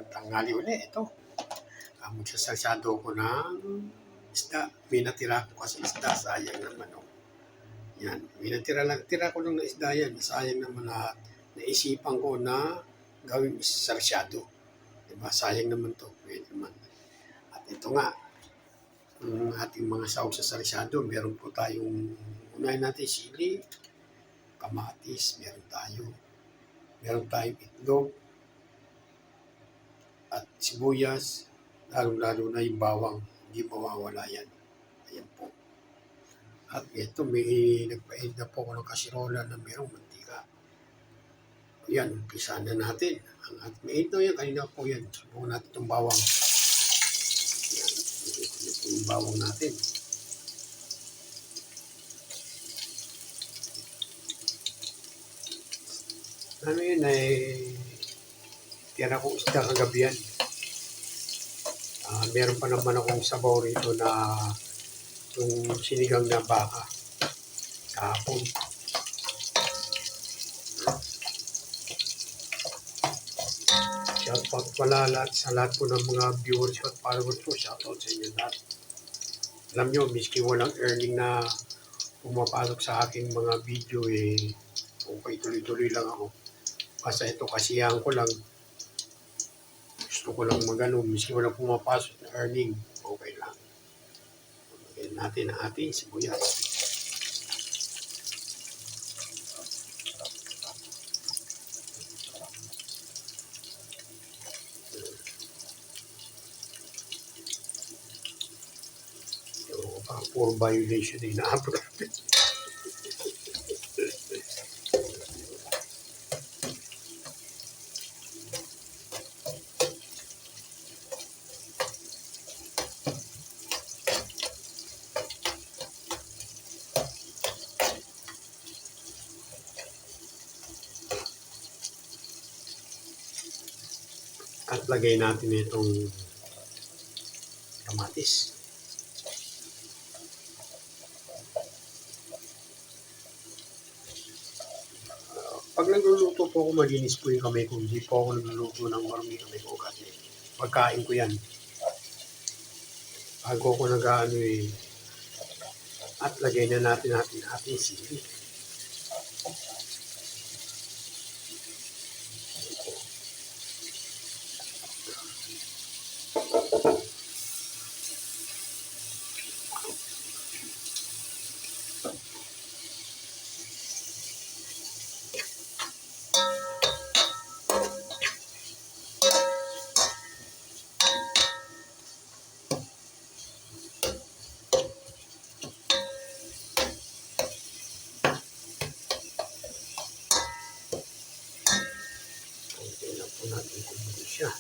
Tanghali uli, ito. Magsasalsado ko ng isda. May natira ko kasi isda, sayang naman. Oh. Yan, may tira ko lang na isda yan. Sayang naman na naisipan ko na gawing salsyado. Diba? Sayang naman to. Pwede naman. At ito nga, ang ating mga sahog sa salsyado, meron po tayong, unahin natin sili, kamatis, meron tayong itlog, at sibuyas, lalo na yung bawang, hindi mawawala yan. Ayan po. At ito, nagpainit na po ako ng kasirola na mayroong mantika. Ayan, umpisa na natin. At mainit na yan, kanina po yan. Subukan natin itong bawang. Ayan, ito po yung bawang natin. Ano yun tira kong isda kagabi yan. Meron pa naman akong sabaw rito na yung sinigang na baka kahapon. Shoutout pala sa lahat po ng mga viewers at followers ko. Shoutout sa inyo lahat. Alam nyo, miski walang earning na pumapasok sa aking mga video, okay, tuloy-tuloy lang ako. Basta ito kasiyahan ko lang. Gusto ko lang miski walang pumapasok na earning, okay lang. Lagyan natin ang ating sibuyas. Puro violation na inaabot natin. At lagay natin itong kamatis. Pag nagluluto po ako, malinis po yung kamay ko. Hindi po ako nagluluto ng marami kamay ko kasi pagkain ko yan. Bago ako at lagay na natin ating sili. Natin kumulo siya.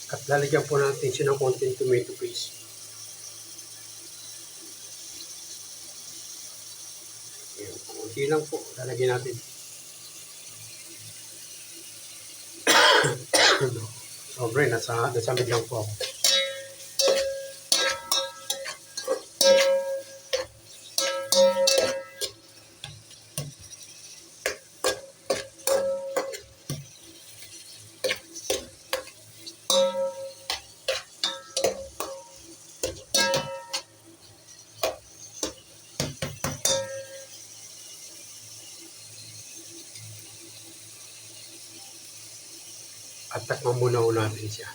At lalagyan po natin siya ng konting tomato paste. Ayan, konti lang po. Lalagyan natin. Sobre, nasa biglang po ako. At takman muna natin siya.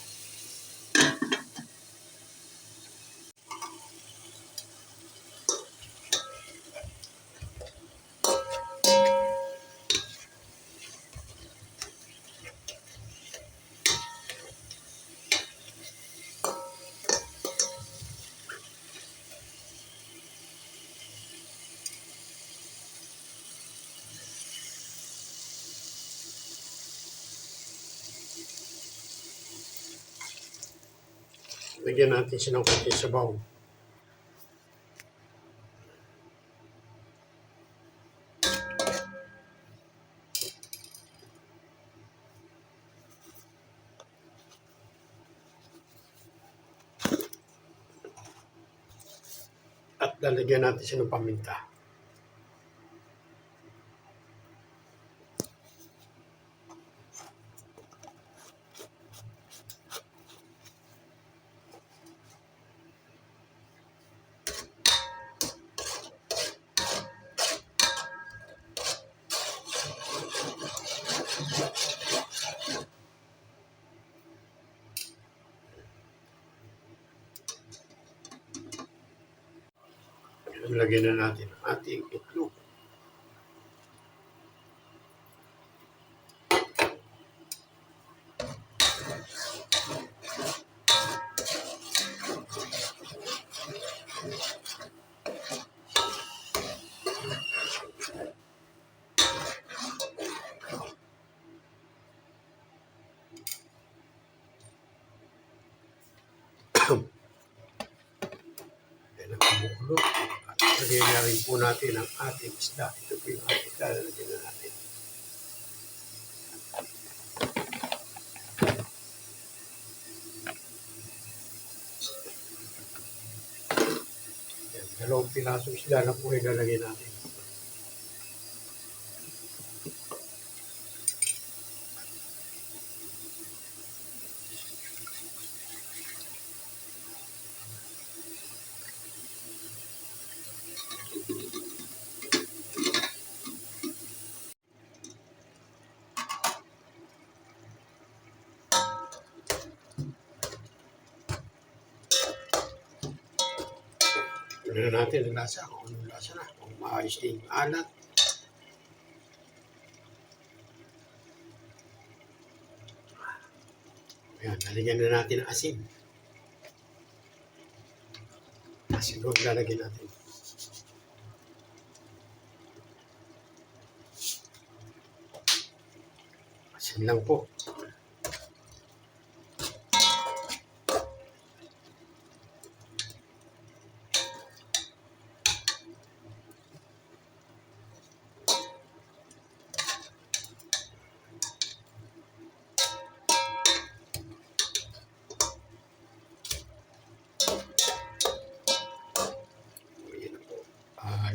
Lagyan natin siya ng konting sabaw. At lalagyan natin siya ng paminta. Lagyan na natin ang ating itlog. Yan ang kumukulo. At lagyan na rin po natin ang ating isda. Ito po yung ating isda. Lagyan na natin. Yan, 2 pirasong isda na po ilalagay natin. Tignan natin ang lasa, kung anong lasa na, kung maayos din yung alat. Ayan, nalagyan na natin ang asin. Asin doon lalagyan natin. Asin lang po.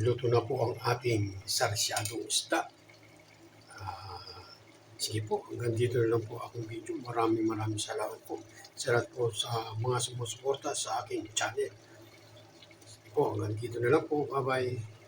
Luto na po ang ating sarsyadong isda. Sige po, hanggang dito na lang po akong video. Maraming salamat po. Salamat po sa mga sumusuporta sa aking channel. Sige po, hanggang dito na lang po. Bye-bye.